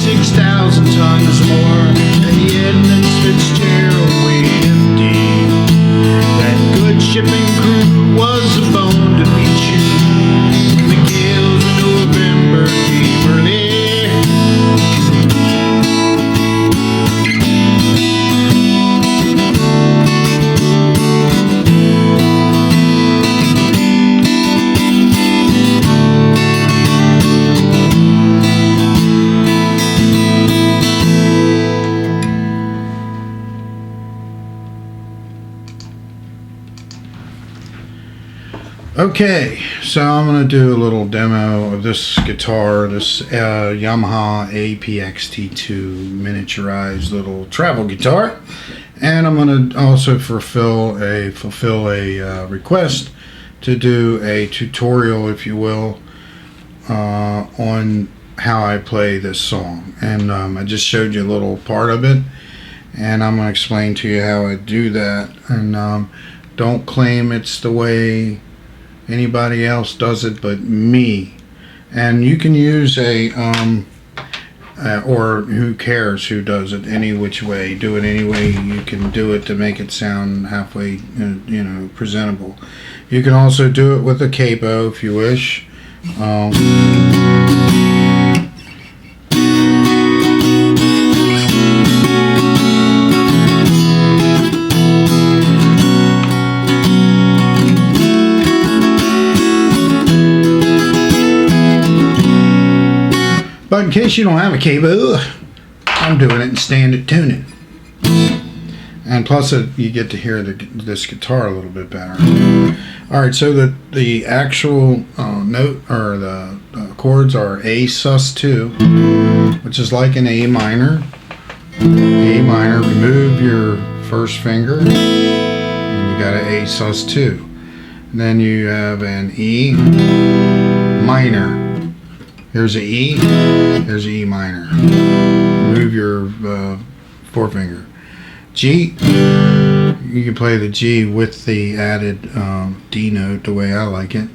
6,000 tons more than the Edmund Fitzgerald weighed empty. That good shipping crew was a bone to be chewed when the gales of November came early. Okay, so I'm going to do a little demo of this guitar, this Yamaha APXT2 miniaturized little travel guitar, and I'm going to also fulfill a request to do a tutorial, if you will, on how I play this song. And I just showed you a little part of it, and I'm going to explain to you how I do that. And don't claim it's the way anybody else does it but me. And you can use a or who cares who does it, any which way, do it any way you can do it to make it sound halfway presentable. You can also do it with a capo if you wish. But in case you don't have a capo, I'm doing it in standard tuning. And plus you get to hear this guitar a little bit better. Alright, so the actual note, or the chords are A sus2, which is like an A minor. A minor, remove your first finger, and you got an A sus2. And then you have an E minor. Here's an E, here's an E minor. Move your forefinger. G, you can play the G with the added D note the way I like it,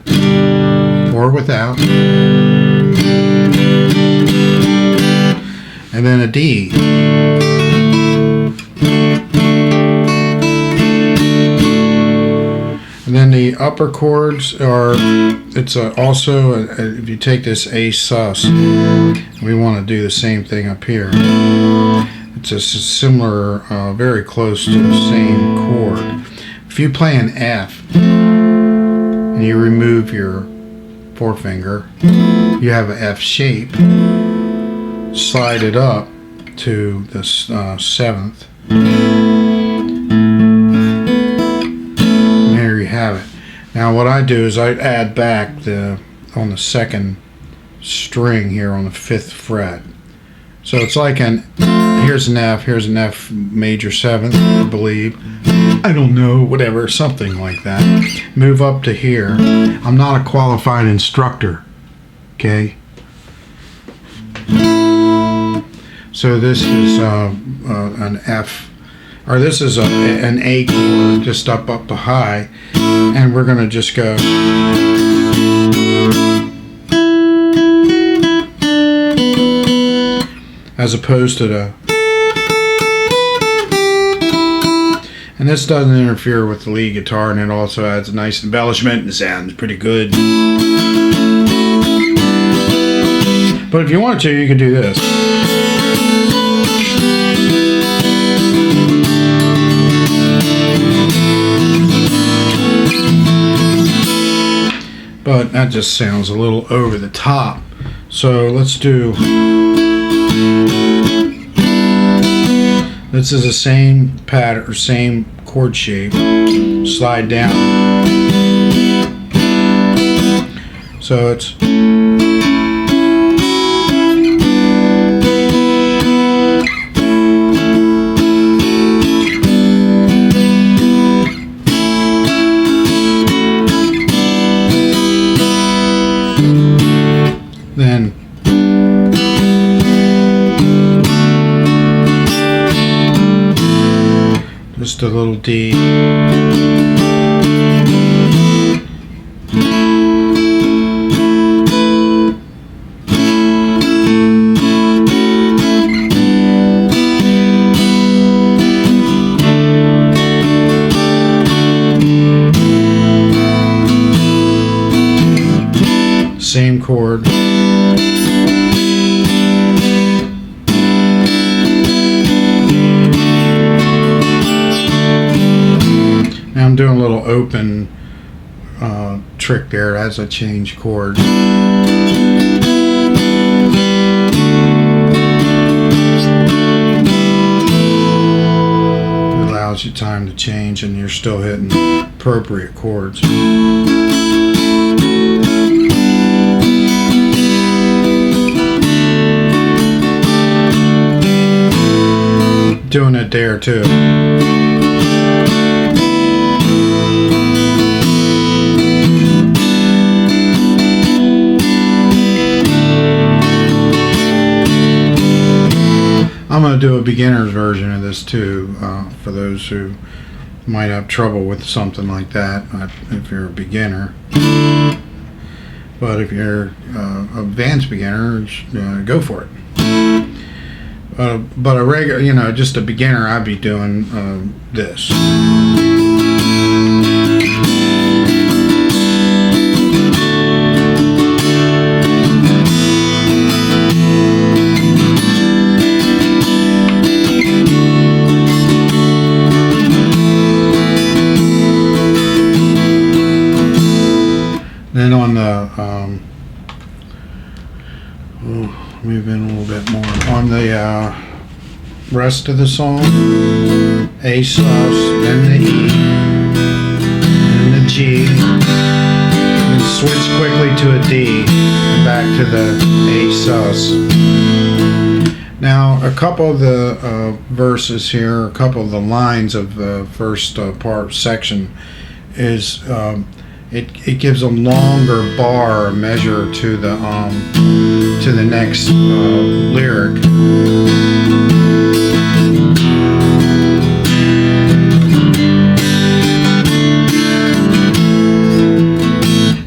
or without. And then a D. And then the upper chords are, it's also, if you take this A sus, we want to do the same thing up here. It's a similar, very close to the same chord. If you play an F and you remove your forefinger, you have an F shape. Slide it up to the 7th. Have it. Now what I do is I add back on the second string here on the 5th fret. So it's like here's an F major 7th, I believe. I don't know, whatever, something like that. Move up to here. I'm not a qualified instructor, okay? So this is an F, or this is an A chord, just up to high, and we're going to just go. As opposed to the. And this doesn't interfere with the lead guitar, and it also adds a nice embellishment and sounds pretty good. But if you want to, you could do this. But that just sounds a little over the top. So let's do. This is the same pattern, or same chord shape. Slide down. So it's. Then just a little D. doing a little open trick there as I change chords. It allows you time to change and you're still hitting appropriate chords. Doing it there too. I'm going to do a beginner's version of this too, for those who might have trouble with something like that, if you're a beginner. But if you're an advanced beginner, go for it. But a regular, just a beginner, I'd be doing this. Then on the move in a little bit more on the rest of the song, A sus, then the E, then the G, and switch quickly to a D, back to the A sus. Now a couple of the verses here, a couple of the lines of the first section is it gives a longer bar measure to the next lyric.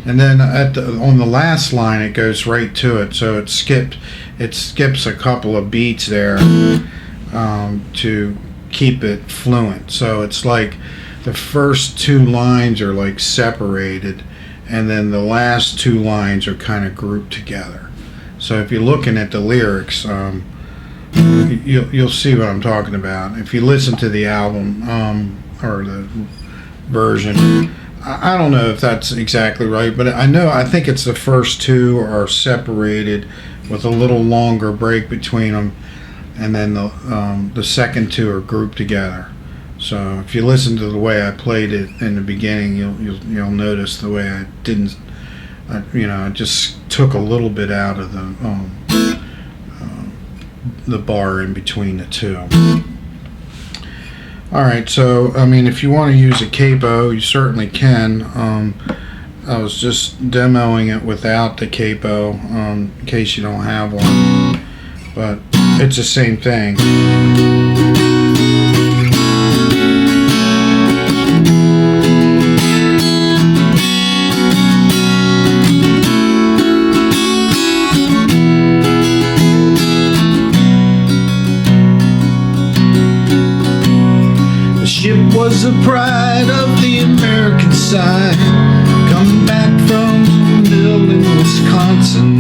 And then on the last line it goes right to it, so it skips a couple of beats there to keep it fluent. So it's like the first two lines are like separated, and then the last two lines are kind of grouped together. So if you're looking at the lyrics, you'll see what I'm talking about. If you listen to the album or the version, I don't know if that's exactly right, but I think it's the first two are separated with a little longer break between them, and then the second two are grouped together. So if you listen to the way I played it in the beginning, you'll notice the way I didn't, I just took a little bit out of the bar in between the two. All right, so I mean, if you want to use a capo, you certainly can. I was just demoing it without the capo in case you don't have one, but it's the same thing. Was the pride of the American side, coming back from the mill in Wisconsin.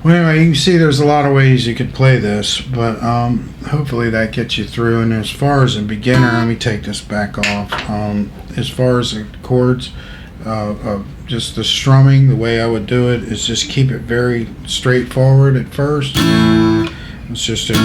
Anyway, you can see there's a lot of ways you could play this, but hopefully that gets you through. And as far as a beginner, let me take this back off. As far as the chords, just the strumming, the way I would do it is just keep it very straightforward at first. It's just a